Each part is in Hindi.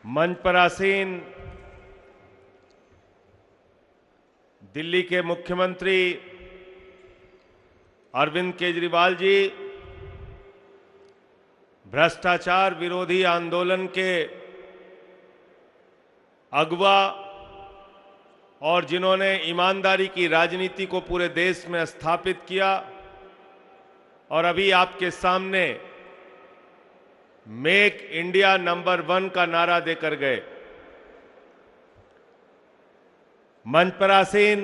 मंच पर आसीन दिल्ली के मुख्यमंत्री अरविंद केजरीवाल जी, भ्रष्टाचार विरोधी आंदोलन के अगवा और जिन्होंने ईमानदारी की राजनीति को पूरे देश में स्थापित किया और अभी आपके सामने मेक इंडिया नंबर 1 का नारा देकर गए। मंच पर आसीन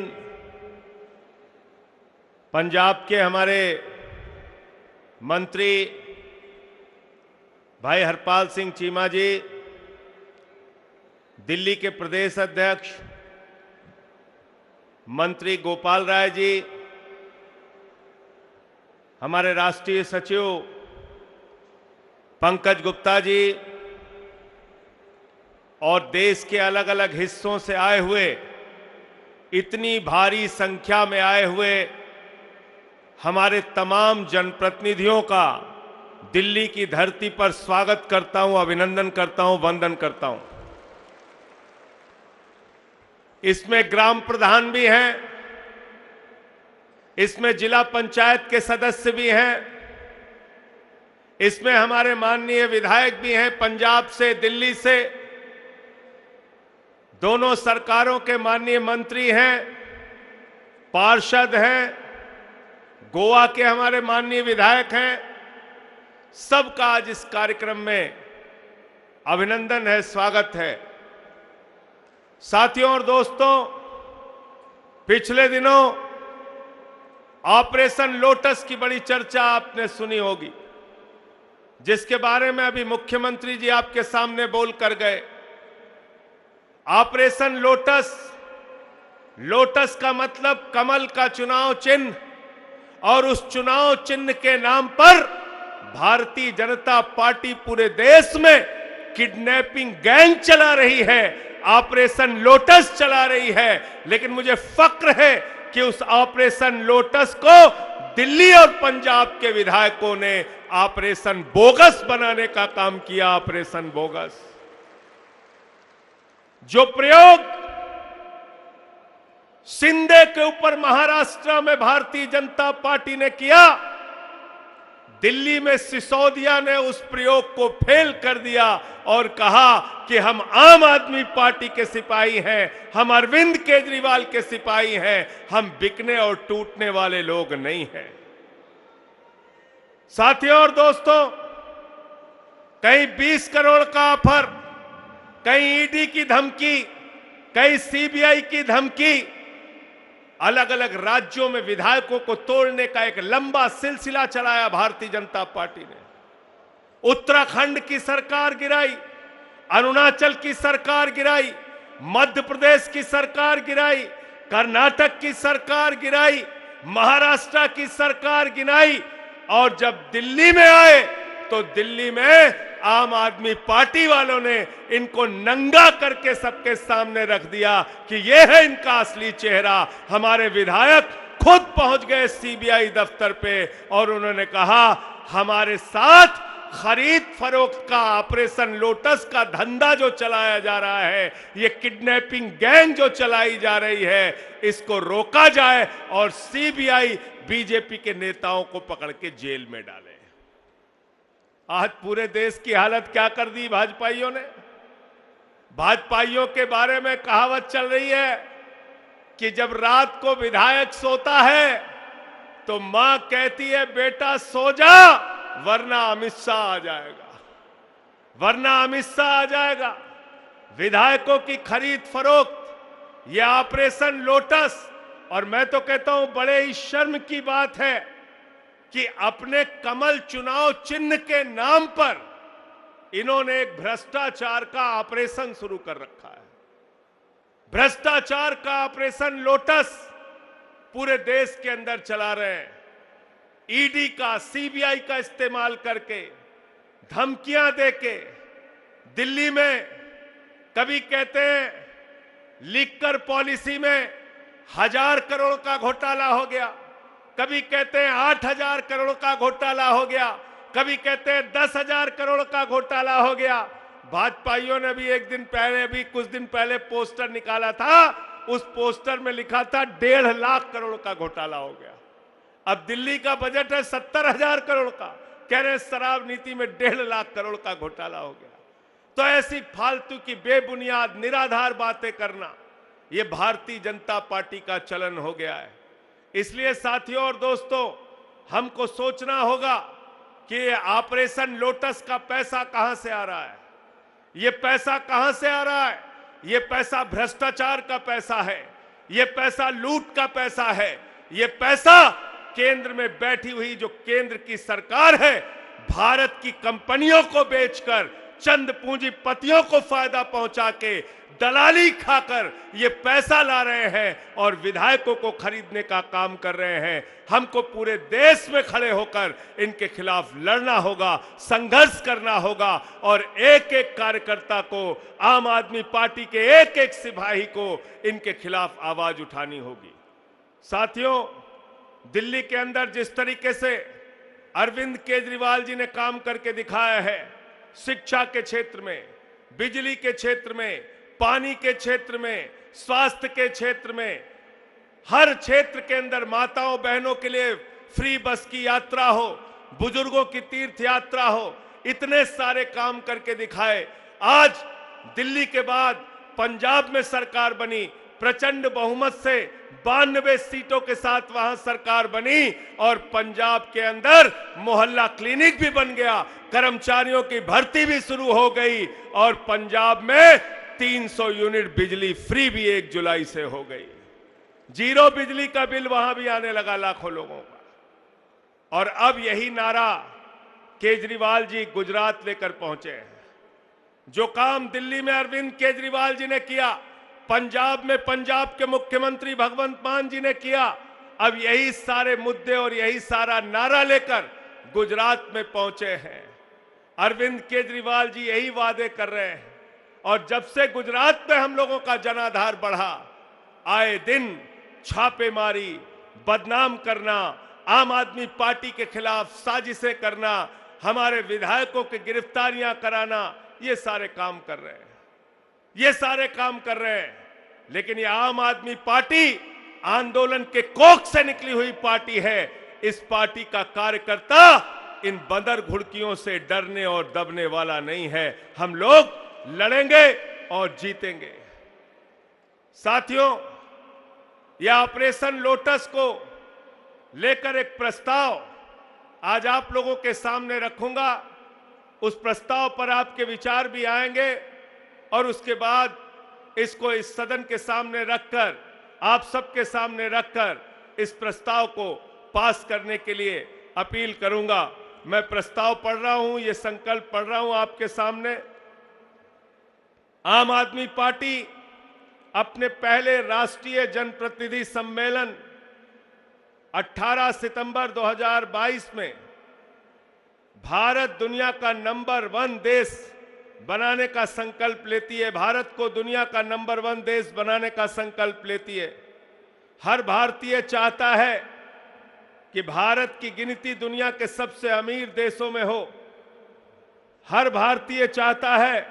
पंजाब के हमारे मंत्री भाई हरपाल सिंह चीमा जी, दिल्ली के प्रदेश अध्यक्ष मंत्री गोपाल राय जी, हमारे राष्ट्रीय सचिव पंकज गुप्ता जी और देश के अलग अलग हिस्सों से आए हुए, इतनी भारी संख्या में आए हुए हमारे तमाम जनप्रतिनिधियों का दिल्ली की धरती पर स्वागत करता हूं, अभिनंदन करता हूं, वंदन करता हूं। इसमें ग्राम प्रधान भी हैं, इसमें जिला पंचायत के सदस्य भी हैं, इसमें हमारे माननीय विधायक भी हैं, पंजाब से, दिल्ली से, दोनों सरकारों के माननीय मंत्री हैं, पार्षद हैं, गोवा के हमारे माननीय विधायक हैं। सबका आज इस कार्यक्रम में अभिनंदन है, स्वागत है। साथियों और दोस्तों, पिछले दिनों ऑपरेशन लोटस की बड़ी चर्चा आपने सुनी होगी, जिसके बारे में अभी मुख्यमंत्री जी आपके सामने बोल कर गए। ऑपरेशन लोटस, लोटस का मतलब कमल का चुनाव चिन्ह, और उस चुनाव चिन्ह के नाम पर भारतीय जनता पार्टी पूरे देश में किडनैपिंग गैंग चला रही है, ऑपरेशन लोटस चला रही है। लेकिन मुझे फक्र है कि उस ऑपरेशन लोटस को दिल्ली और पंजाब के विधायकों ने ऑपरेशन बोगस बनाने का काम किया। ऑपरेशन बोगस, जो प्रयोग शिंदे के ऊपर महाराष्ट्र में भारतीय जनता पार्टी ने किया, दिल्ली में सिसोदिया ने उस प्रयोग को फेल कर दिया और कहा कि हम आम आदमी पार्टी के सिपाही हैं, हम अरविंद केजरीवाल के सिपाही हैं, हम बिकने और टूटने वाले लोग नहीं हैं। साथियों और दोस्तों, कहीं 20 करोड़ का ऑफर, कहीं ईडी की धमकी, कहीं सीबीआई की धमकी, अलग अलग राज्यों में विधायकों को तोड़ने का एक लंबा सिलसिला चलाया भारतीय जनता पार्टी ने। उत्तराखंड की सरकार गिराई, अरुणाचल की सरकार गिराई, मध्य प्रदेश की सरकार गिराई, कर्नाटक की सरकार गिराई, महाराष्ट्र की सरकार गिराई, और जब दिल्ली में आए तो दिल्ली में आम आदमी पार्टी वालों ने इनको नंगा करके सबके सामने रख दिया कि यह है इनका असली चेहरा। हमारे विधायक खुद पहुंच गए सीबीआई दफ्तर पे और उन्होंने कहा, हमारे साथ खरीद फरोख्त का ऑपरेशन लोटस का धंधा जो चलाया जा रहा है, ये किडनैपिंग गैंग जो चलाई जा रही है, इसको रोका जाए और सीबीआई बीजेपी के नेताओं को पकड़ के जेल में डाले। आज पूरे देश की हालत क्या कर दी भाजपाइयों ने। भाजपाइयों के बारे में कहावत चल रही है कि जब रात को विधायक सोता है तो मां कहती है, बेटा सो जा वरना अमित शाह आ जाएगा, वरना अमित शाह आ जाएगा। विधायकों की खरीद फरोख्त, यह ऑपरेशन लोटस, और मैं तो कहता हूं बड़े ही शर्म की बात है कि अपने कमल चुनाव चिन्ह के नाम पर इन्होंने एक भ्रष्टाचार का ऑपरेशन शुरू कर रखा है। भ्रष्टाचार का ऑपरेशन लोटस पूरे देश के अंदर चला रहे हैं। ईडी का, सीबीआई का इस्तेमाल करके, धमकियां देके, दिल्ली में कभी कहते हैं लिकर पॉलिसी में 1000 करोड़ का घोटाला हो गया, कभी कहते हैं 8000 करोड़ का घोटाला हो गया, कभी कहते हैं 10,000 करोड़ का घोटाला हो गया। भाजपाइयों ने भी कुछ दिन पहले पोस्टर निकाला था। उस पोस्टर में लिखा था 1.5 लाख करोड़ का घोटाला हो गया। अब दिल्ली का बजट है 70,000 करोड़ का, कह रहे शराब नीति में 1.5 लाख करोड़ का घोटाला हो गया। तो ऐसी फालतू की बेबुनियाद निराधार बातें करना, यह भारतीय जनता पार्टी का चलन हो गया है। इसलिए साथियों और दोस्तों, हमको सोचना होगा कि ये ऑपरेशन लोटस का पैसा कहां से आ रहा है, ये पैसा कहां से आ रहा है। ये पैसा भ्रष्टाचार का पैसा है, ये पैसा लूट का पैसा है, ये पैसा केंद्र में बैठी हुई जो केंद्र की सरकार है, भारत की कंपनियों को बेचकर चंद पूंजीपतियों को फायदा पहुंचा के दलाली खाकर ये पैसा ला रहे हैं और विधायकों को खरीदने का काम कर रहे हैं। हमको पूरे देश में खड़े होकर इनके खिलाफ लड़ना होगा, संघर्ष करना होगा और एक एक कार्यकर्ता को, आम आदमी पार्टी के एक एक सिपाही को इनके खिलाफ आवाज उठानी होगी। साथियों, दिल्ली के अंदर जिस तरीके से अरविंद केजरीवाल जी ने काम करके दिखाया है, शिक्षा के क्षेत्र में, बिजली के क्षेत्र में, पानी के क्षेत्र में, स्वास्थ्य के क्षेत्र में, हर क्षेत्र के अंदर माताओं बहनों के लिए फ्री बस की यात्रा हो, बुजुर्गों की तीर्थ यात्रा हो, इतने सारे काम करके दिखाए। आज दिल्ली के बाद पंजाब में सरकार बनी, प्रचंड बहुमत से 92 सीटों के साथ वहां सरकार बनी और पंजाब के अंदर मोहल्ला क्लिनिक भी बन गया, कर्मचारियों की भर्ती भी शुरू हो गई और पंजाब में 300 यूनिट बिजली फ्री भी 1 जुलाई से हो गई। जीरो बिजली का बिल वहां भी आने लगा लाखों लोगों का। और अब यही नारा केजरीवाल जी गुजरात लेकर पहुंचे हैं। जो काम दिल्ली में अरविंद केजरीवाल जी ने किया, पंजाब में पंजाब के मुख्यमंत्री भगवंत मान जी ने किया, अब यही सारे मुद्दे और यही सारा नारा लेकर गुजरात में पहुंचे हैं। अरविंद केजरीवाल जी यही वादे कर रहे हैं और जब से गुजरात में हम लोगों का जनाधार बढ़ा, आए दिन छापेमारी, बदनाम करना, आम आदमी पार्टी के खिलाफ साजिशें करना, हमारे विधायकों की गिरफ्तारियां कराना, ये सारे काम कर रहे हैं, ये सारे काम कर रहे हैं। लेकिन ये आम आदमी पार्टी आंदोलन के कोख से निकली हुई पार्टी है। इस पार्टी का कार्यकर्ता इन बंदर घुड़कियों से डरने और दबने वाला नहीं है। हम लोग लड़ेंगे और जीतेंगे। साथियों, यह ऑपरेशन लोटस को लेकर एक प्रस्ताव आज आप लोगों के सामने रखूंगा। उस प्रस्ताव पर आपके विचार भी आएंगे और उसके बाद इसको इस सदन के सामने रखकर, आप सबके सामने रखकर इस प्रस्ताव को पास करने के लिए अपील करूंगा। मैं प्रस्ताव पढ़ रहा हूं, ये संकल्प पढ़ रहा हूं आपके सामने। आम आदमी पार्टी अपने पहले राष्ट्रीय जनप्रतिनिधि सम्मेलन 18 सितंबर 2022 में भारत दुनिया का नंबर 1 देश बनाने का संकल्प लेती है। भारत को दुनिया का नंबर 1 देश बनाने का संकल्प लेती है। हर भारतीय चाहता है कि भारत की गिनती दुनिया के सबसे अमीर देशों में हो। हर भारतीय चाहता है।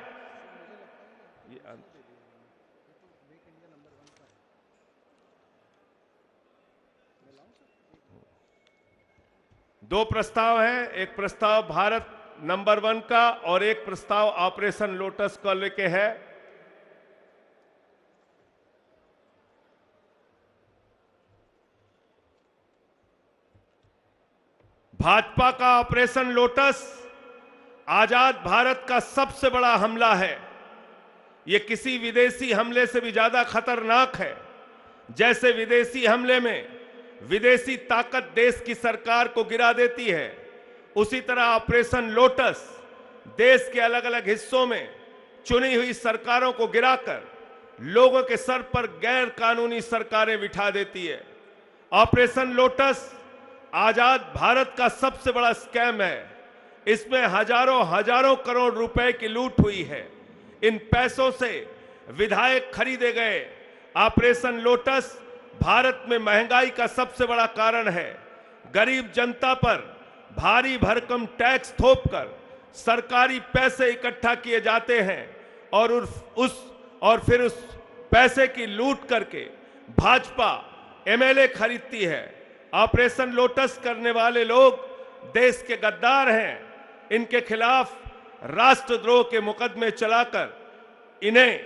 दो प्रस्ताव हैं, एक प्रस्ताव भारत नंबर 1 का और एक प्रस्ताव ऑपरेशन लोटस को लेके है। भाजपा का ऑपरेशन लोटस आजाद भारत का सबसे बड़ा हमला है। यह किसी विदेशी हमले से भी ज्यादा खतरनाक है। जैसे विदेशी हमले में विदेशी ताकत देश की सरकार को गिरा देती है, उसी तरह ऑपरेशन लोटस देश के अलग अलग हिस्सों में चुनी हुई सरकारों को गिराकर लोगों के सर पर गैर कानूनी सरकारें बिठा देती है। ऑपरेशन लोटस आजाद भारत का सबसे बड़ा स्कैम है। इसमें हजारों करोड़ रुपए की लूट हुई है। इन पैसों से विधायक खरीदे गए। ऑपरेशन लोटस भारत में महंगाई का सबसे बड़ा कारण है। गरीब जनता पर भारी भरकम टैक्स थोपकर सरकारी पैसे इकट्ठा किए जाते हैं और फिर उस पैसे की लूट करके भाजपा एमएलए खरीदती है। ऑपरेशन लोटस करने वाले लोग देश के गद्दार हैं। इनके खिलाफ राष्ट्रद्रोह के मुकदमे चलाकर इन्हें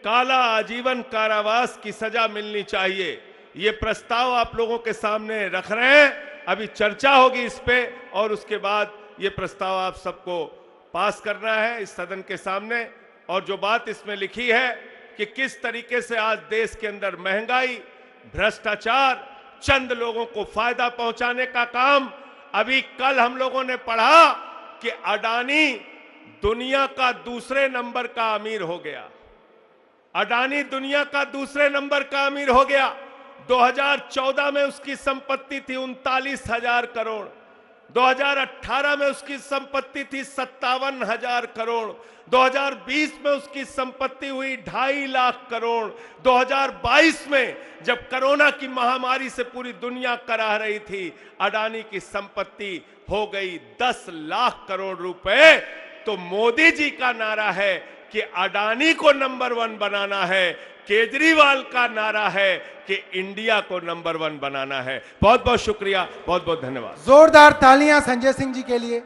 काला आजीवन कारावास की सजा मिलनी चाहिए। ये प्रस्ताव आप लोगों के सामने रख रहे हैं। अभी चर्चा होगी इस पे और उसके बाद ये प्रस्ताव आप सबको पास करना है इस सदन के सामने। और जो बात इसमें लिखी है कि किस तरीके से आज देश के अंदर महंगाई, भ्रष्टाचार, चंद लोगों को फायदा पहुंचाने का काम, अभी कल हम लोगों ने पढ़ा कि अडानी दुनिया का दूसरे नंबर का अमीर हो गया। अडानी दुनिया का दूसरे नंबर का अमीर हो गया। 2014 में उसकी संपत्ति थी 39,000 करोड़, 2018 में उसकी संपत्ति थी 57,000 करोड़, 2020 में उसकी संपत्ति हुई 2.5 लाख करोड़, 2022 में जब कोरोना की महामारी से पूरी दुनिया कराह रही थी, अडानी की संपत्ति हो गई 10 लाख करोड़ रुपए। तो मोदी जी का नारा है कि अडानी को नंबर 1 बनाना है, केजरीवाल का नारा है कि इंडिया को नंबर 1 बनाना है। बहुत बहुत शुक्रिया, बहुत बहुत धन्यवाद। जोरदार तालियां संजय सिंह जी के लिए।